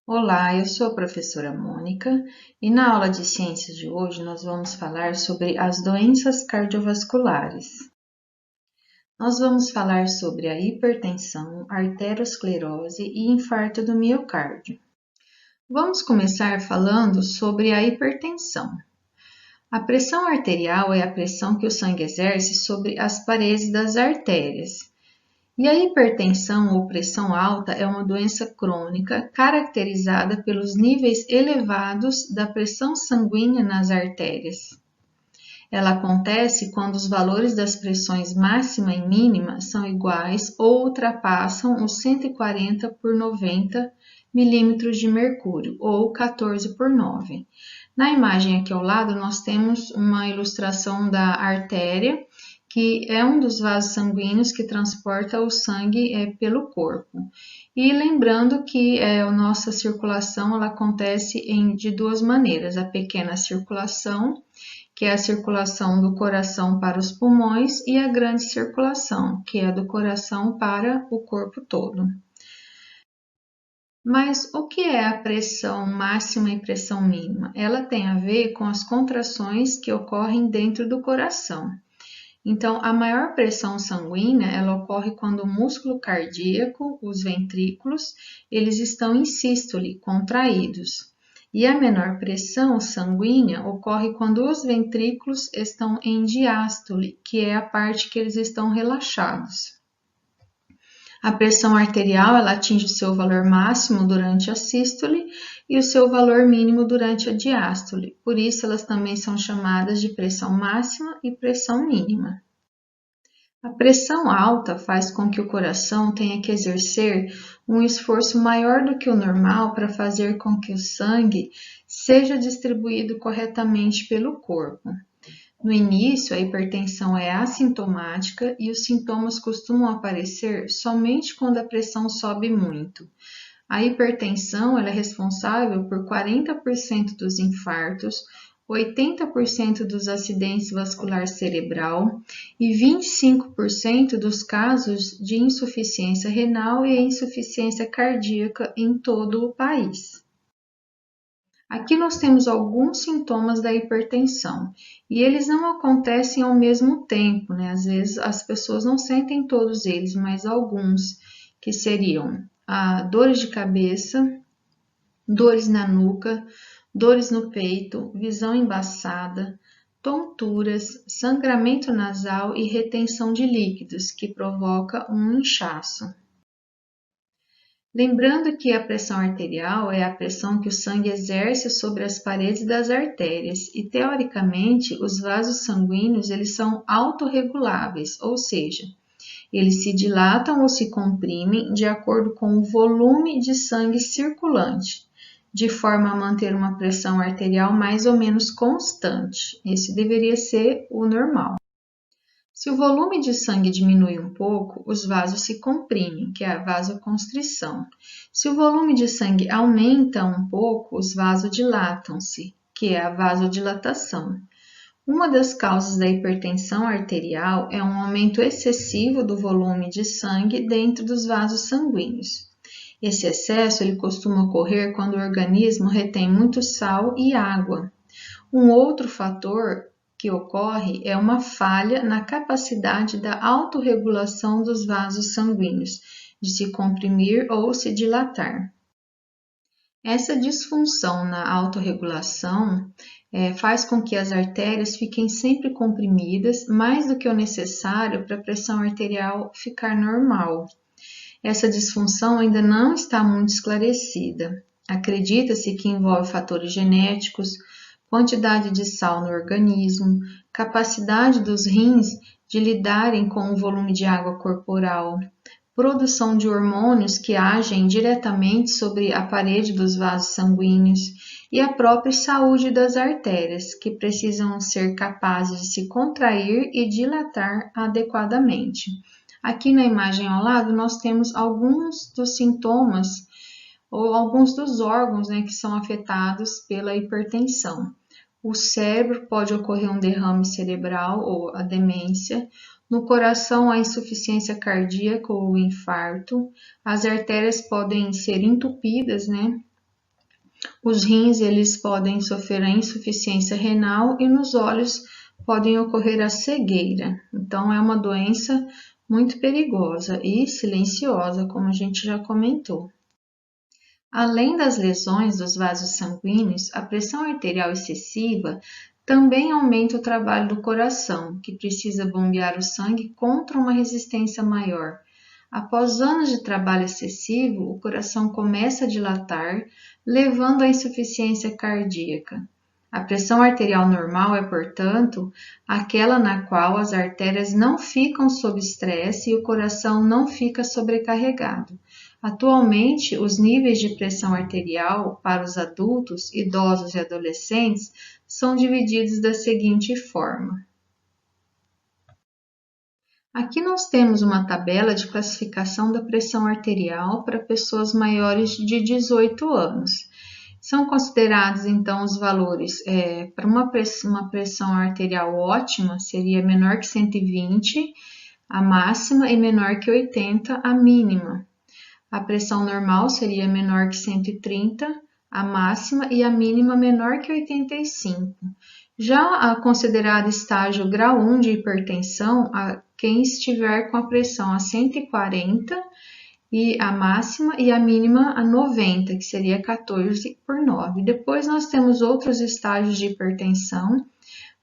Olá, eu sou a professora Mônica e na aula de ciências de hoje nós vamos falar sobre as doenças cardiovasculares. Nós vamos falar sobre a hipertensão, arteriosclerose e infarto do miocárdio. Vamos começar falando sobre a hipertensão. A pressão arterial é a pressão que o sangue exerce sobre as paredes das artérias. E a hipertensão ou pressão alta é uma doença crônica caracterizada pelos níveis elevados da pressão sanguínea nas artérias. Ela acontece quando os valores das pressões máxima e mínima são iguais ou ultrapassam os 140 por 90 milímetros de mercúrio, ou 14 por 9. Na imagem aqui ao lado, nós temos uma ilustração da artéria, que é um dos vasos sanguíneos que transporta o sangue pelo corpo. E lembrando que a nossa circulação ela acontece de duas maneiras: a pequena circulação, que é a circulação do coração para os pulmões, e a grande circulação, que é do coração para o corpo todo. Mas o que é a pressão máxima e pressão mínima? Ela tem a ver com as contrações que ocorrem dentro do coração. Então, a maior pressão sanguínea, ela ocorre quando o músculo cardíaco, os ventrículos, eles estão em sístole, contraídos. E a menor pressão sanguínea ocorre quando os ventrículos estão em diástole, que é a parte que eles estão relaxados. A pressão arterial, ela atinge o seu valor máximo durante a sístole e o seu valor mínimo durante a diástole. Por isso, elas também são chamadas de pressão máxima e pressão mínima. A pressão alta faz com que o coração tenha que exercer um esforço maior do que o normal para fazer com que o sangue seja distribuído corretamente pelo corpo. No início, a hipertensão é assintomática e os sintomas costumam aparecer somente quando a pressão sobe muito. A hipertensão ela é responsável por 40% dos infartos, 80% dos acidentes vascular cerebral e 25% dos casos de insuficiência renal e insuficiência cardíaca em todo o país. Aqui nós temos alguns sintomas da hipertensão e eles não acontecem ao mesmo tempo, né? Às vezes as pessoas não sentem todos eles, mas alguns, que seriam dores de cabeça, dores na nuca, dores no peito, visão embaçada, tonturas, sangramento nasal e retenção de líquidos, que provoca um inchaço. Lembrando que a pressão arterial é a pressão que o sangue exerce sobre as paredes das artérias e, teoricamente, os vasos sanguíneos eles são autorreguláveis, ou seja, eles se dilatam ou se comprimem de acordo com o volume de sangue circulante, de forma a manter uma pressão arterial mais ou menos constante. Esse deveria ser o normal. Se o volume de sangue diminui um pouco, os vasos se comprimem, que é a vasoconstrição. Se o volume de sangue aumenta um pouco, os vasos dilatam-se, que é a vasodilatação. Uma das causas da hipertensão arterial é um aumento excessivo do volume de sangue dentro dos vasos sanguíneos. Esse excesso ele costuma ocorrer quando o organismo retém muito sal e água. Um outro fator que ocorre é uma falha na capacidade da autorregulação dos vasos sanguíneos, de se comprimir ou se dilatar. Essa disfunção na autorregulação faz com que as artérias fiquem sempre comprimidas, mais do que o necessário para a pressão arterial ficar normal. Essa disfunção ainda não está muito esclarecida. Acredita-se que envolve fatores genéticos, quantidade de sal no organismo, capacidade dos rins de lidarem com o volume de água corporal, produção de hormônios que agem diretamente sobre a parede dos vasos sanguíneos e a própria saúde das artérias, que precisam ser capazes de se contrair e dilatar adequadamente. Aqui na imagem ao lado nós temos alguns dos sintomas ou alguns dos órgãos que são afetados pela hipertensão. O cérebro pode ocorrer um derrame cerebral ou a demência, no coração a insuficiência cardíaca ou o infarto, as artérias podem ser entupidas, Os rins eles podem sofrer a insuficiência renal e nos olhos podem ocorrer a cegueira. Então é uma doença muito perigosa e silenciosa, como a gente já comentou. Além das lesões dos vasos sanguíneos, a pressão arterial excessiva também aumenta o trabalho do coração, que precisa bombear o sangue contra uma resistência maior. Após anos de trabalho excessivo, o coração começa a dilatar, levando à insuficiência cardíaca. A pressão arterial normal é, portanto, aquela na qual as artérias não ficam sob estresse e o coração não fica sobrecarregado. Atualmente, os níveis de pressão arterial para os adultos, idosos e adolescentes são divididos da seguinte forma. Aqui nós temos uma tabela de classificação da pressão arterial para pessoas maiores de 18 anos. São considerados, então, os valores para uma pressão arterial ótima, seria menor que 120, a máxima, e menor que 80, a mínima. A pressão normal seria menor que 130, a máxima, e a mínima menor que 85. Já a considerada estágio grau 1 de hipertensão, a quem estiver com a pressão a 140 e a máxima e a mínima a 90, que seria 14 por 9. Depois nós temos outros estágios de hipertensão,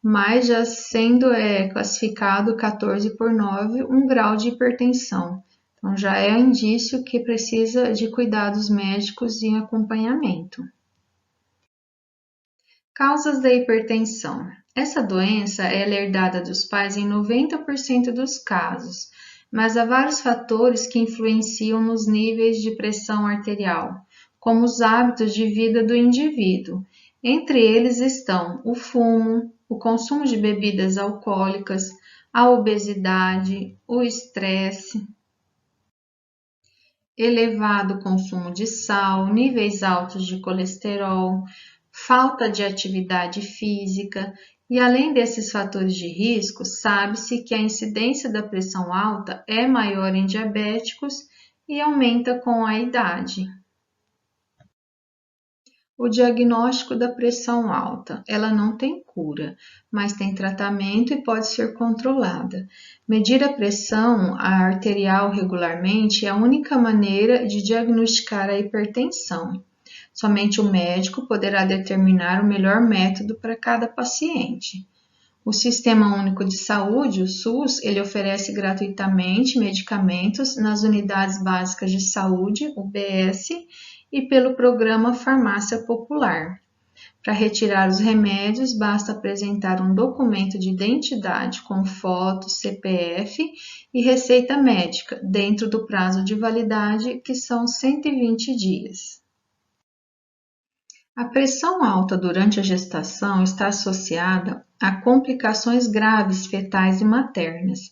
mas já sendo classificado 14 por 9 um grau de hipertensão. Então já é indício que precisa de cuidados médicos e acompanhamento. Causas da hipertensão. Essa doença é herdada dos pais em 90% dos casos, mas há vários fatores que influenciam nos níveis de pressão arterial, como os hábitos de vida do indivíduo. Entre eles estão o fumo, o consumo de bebidas alcoólicas, a obesidade, o estresse, elevado consumo de sal, níveis altos de colesterol, falta de atividade física, e além desses fatores de risco, sabe-se que a incidência da pressão alta é maior em diabéticos e aumenta com a idade. O diagnóstico da pressão alta. Ela não tem cura, mas tem tratamento e pode ser controlada. Medir a pressão arterial regularmente é a única maneira de diagnosticar a hipertensão. Somente o médico poderá determinar o melhor método para cada paciente. O Sistema Único de Saúde, o SUS, ele oferece gratuitamente medicamentos nas unidades básicas de saúde, UBS, e pelo programa Farmácia Popular. Para retirar os remédios, basta apresentar um documento de identidade com foto, CPF e receita médica, dentro do prazo de validade, que são 120 dias. A pressão alta durante a gestação está associada a complicações graves fetais e maternas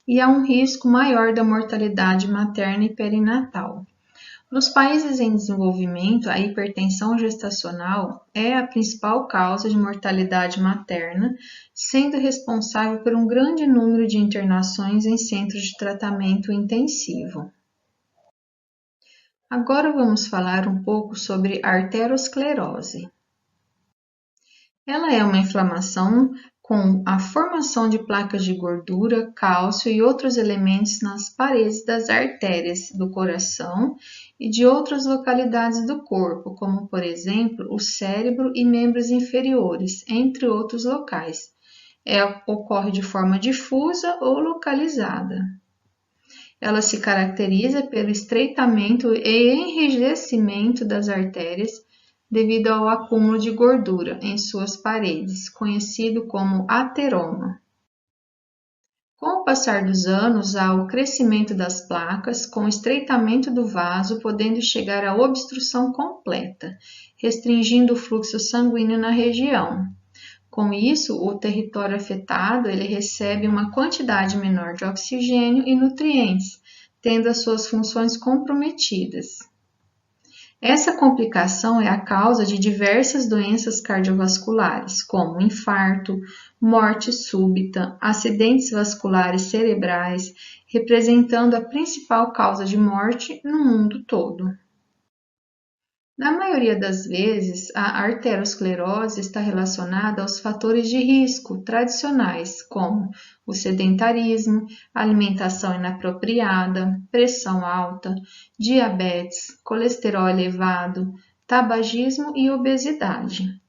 e a um risco maior da mortalidade materna e perinatal. Nos países em desenvolvimento, a hipertensão gestacional é a principal causa de mortalidade materna, sendo responsável por um grande número de internações em centros de tratamento intensivo. Agora vamos falar um pouco sobre arteriosclerose. Ela é uma inflamação com a formação de placas de gordura, cálcio e outros elementos nas paredes das artérias do coração e de outras localidades do corpo, como, por exemplo, o cérebro e membros inferiores, entre outros locais. Ocorre de forma difusa ou localizada. Ela se caracteriza pelo estreitamento e enrijecimento das artérias devido ao acúmulo de gordura em suas paredes, conhecido como ateroma. Com o passar dos anos, há o crescimento das placas, com o estreitamento do vaso, podendo chegar à obstrução completa, restringindo o fluxo sanguíneo na região. Com isso, o território afetado ele recebe uma quantidade menor de oxigênio e nutrientes, tendo as suas funções comprometidas. Essa complicação é a causa de diversas doenças cardiovasculares, como infarto, morte súbita, acidentes vasculares cerebrais, representando a principal causa de morte no mundo todo. Na maioria das vezes, a arteriosclerose está relacionada aos fatores de risco tradicionais, como o sedentarismo, alimentação inapropriada, pressão alta, diabetes, colesterol elevado, tabagismo e obesidade.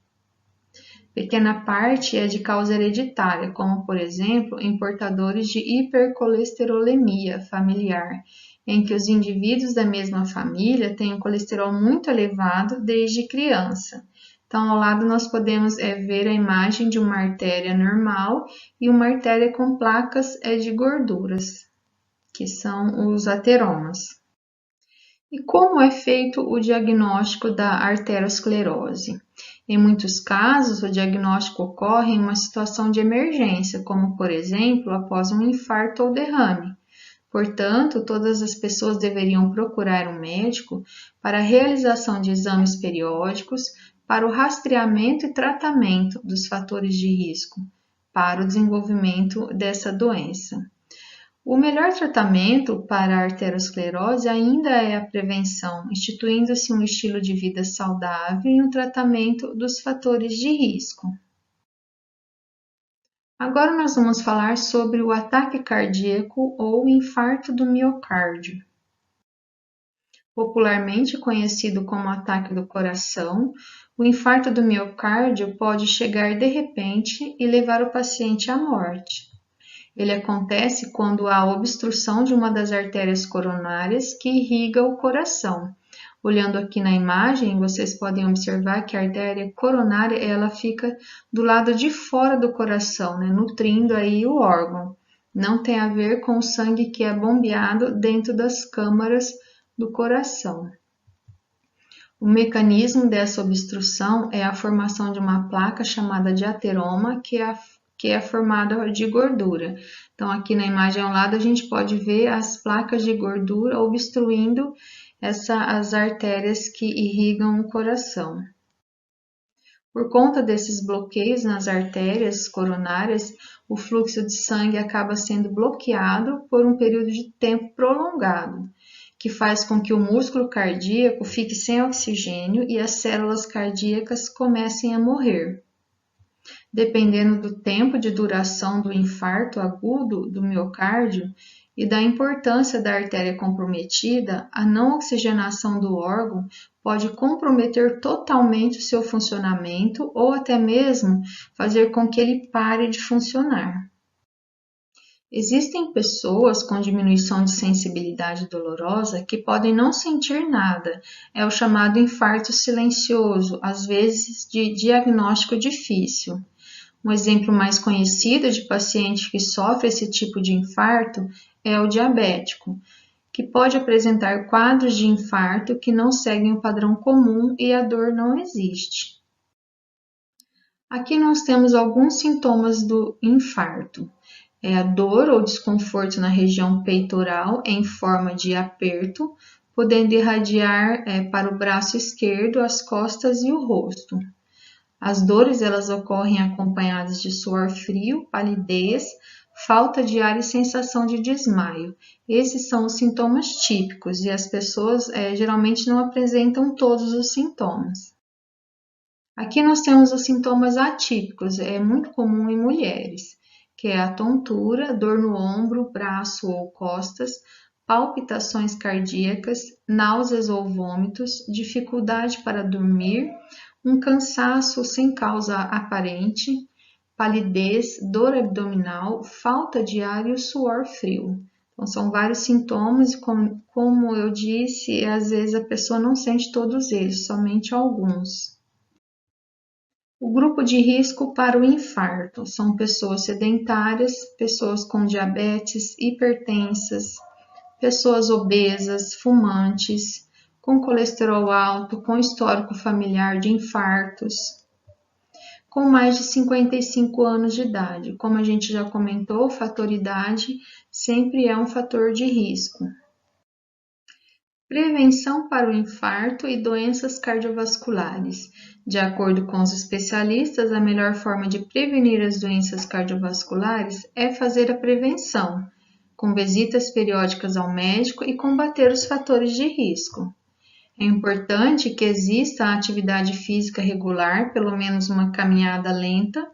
Pequena parte é de causa hereditária, como, por exemplo, em portadores de hipercolesterolemia familiar, em que os indivíduos da mesma família têm um colesterol muito elevado desde criança. Então, ao lado nós podemos ver a imagem de uma artéria normal e uma artéria com placas de gorduras, que são os ateromas. E como é feito o diagnóstico da arteriosclerose? Em muitos casos, o diagnóstico ocorre em uma situação de emergência, como, por exemplo, após um infarto ou derrame. Portanto, todas as pessoas deveriam procurar um médico para a realização de exames periódicos, para o rastreamento e tratamento dos fatores de risco para o desenvolvimento dessa doença. O melhor tratamento para a arteriosclerose ainda é a prevenção, instituindo-se um estilo de vida saudável e um tratamento dos fatores de risco. Agora nós vamos falar sobre o ataque cardíaco ou infarto do miocárdio. Popularmente conhecido como ataque do coração, o infarto do miocárdio pode chegar de repente e levar o paciente à morte. Ele acontece quando há obstrução de uma das artérias coronárias que irriga o coração. Olhando aqui na imagem, vocês podem observar que a artéria coronária ela fica do lado de fora do coração, nutrindo aí o órgão. Não tem a ver com o sangue que é bombeado dentro das câmaras do coração. O mecanismo dessa obstrução é a formação de uma placa chamada de ateroma, que é formada de gordura. Então, aqui na imagem ao lado, a gente pode ver as placas de gordura obstruindo as artérias que irrigam o coração. Por conta desses bloqueios nas artérias coronárias, o fluxo de sangue acaba sendo bloqueado por um período de tempo prolongado, que faz com que o músculo cardíaco fique sem oxigênio e as células cardíacas comecem a morrer. Dependendo do tempo de duração do infarto agudo do miocárdio e da importância da artéria comprometida, a não oxigenação do órgão pode comprometer totalmente o seu funcionamento ou até mesmo fazer com que ele pare de funcionar. Existem pessoas com diminuição de sensibilidade dolorosa que podem não sentir nada, é o chamado infarto silencioso, às vezes de diagnóstico difícil. Um exemplo mais conhecido de paciente que sofre esse tipo de infarto é o diabético, que pode apresentar quadros de infarto que não seguem o padrão comum e a dor não existe. Aqui nós temos alguns sintomas do infarto. É a dor ou desconforto na região peitoral em forma de aperto, podendo irradiar para o braço esquerdo, as costas e o rosto. As dores elas ocorrem acompanhadas de suor frio, palidez, falta de ar e sensação de desmaio. Esses são os sintomas típicos e as pessoas geralmente não apresentam todos os sintomas. Aqui nós temos os sintomas atípicos, é muito comum em mulheres, que é a tontura, dor no ombro, braço ou costas, palpitações cardíacas, náuseas ou vômitos, dificuldade para dormir, um cansaço sem causa aparente, palidez, dor abdominal, falta de ar e o suor frio. Então, são vários sintomas e, como eu disse, às vezes a pessoa não sente todos eles, somente alguns. O grupo de risco para o infarto são pessoas sedentárias, pessoas com diabetes, hipertensas, pessoas obesas, fumantes, com colesterol alto, com histórico familiar de infartos, com mais de 55 anos de idade. Como a gente já comentou, o fator idade sempre é um fator de risco. Prevenção para o infarto e doenças cardiovasculares. De acordo com os especialistas, a melhor forma de prevenir as doenças cardiovasculares é fazer a prevenção, com visitas periódicas ao médico e combater os fatores de risco. É importante que exista a atividade física regular, pelo menos uma caminhada lenta,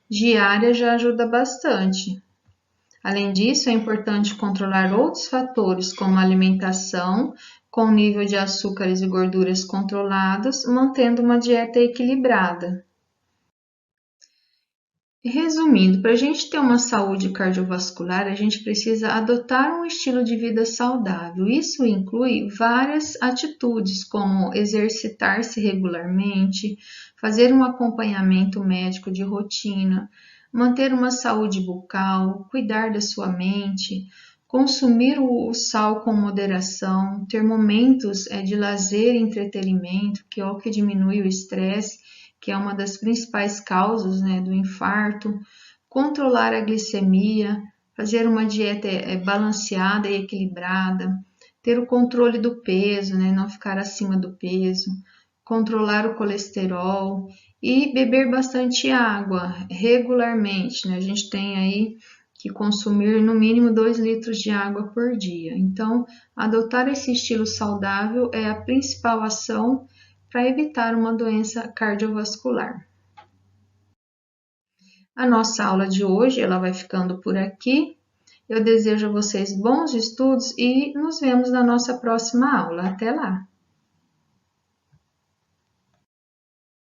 diária já ajuda bastante. Além disso, é importante controlar outros fatores, como a alimentação, com nível de açúcares e gorduras controlados, mantendo uma dieta equilibrada. Resumindo, para a gente ter uma saúde cardiovascular, a gente precisa adotar um estilo de vida saudável. Isso inclui várias atitudes, como exercitar-se regularmente, fazer um acompanhamento médico de rotina, manter uma saúde bucal, cuidar da sua mente, consumir o sal com moderação, ter momentos de lazer e entretenimento, que é o que diminui o estresse, que é uma das principais causas, né, do infarto, controlar a glicemia, fazer uma dieta balanceada e equilibrada, ter o controle do peso, né, não ficar acima do peso, controlar o colesterol e beber bastante água regularmente, né? A gente tem aí que consumir no mínimo 2 litros de água por dia. Então, adotar esse estilo saudável é a principal ação para evitar uma doença cardiovascular. A nossa aula de hoje ela vai ficando por aqui. Eu desejo a vocês bons estudos e nos vemos na nossa próxima aula. Até lá!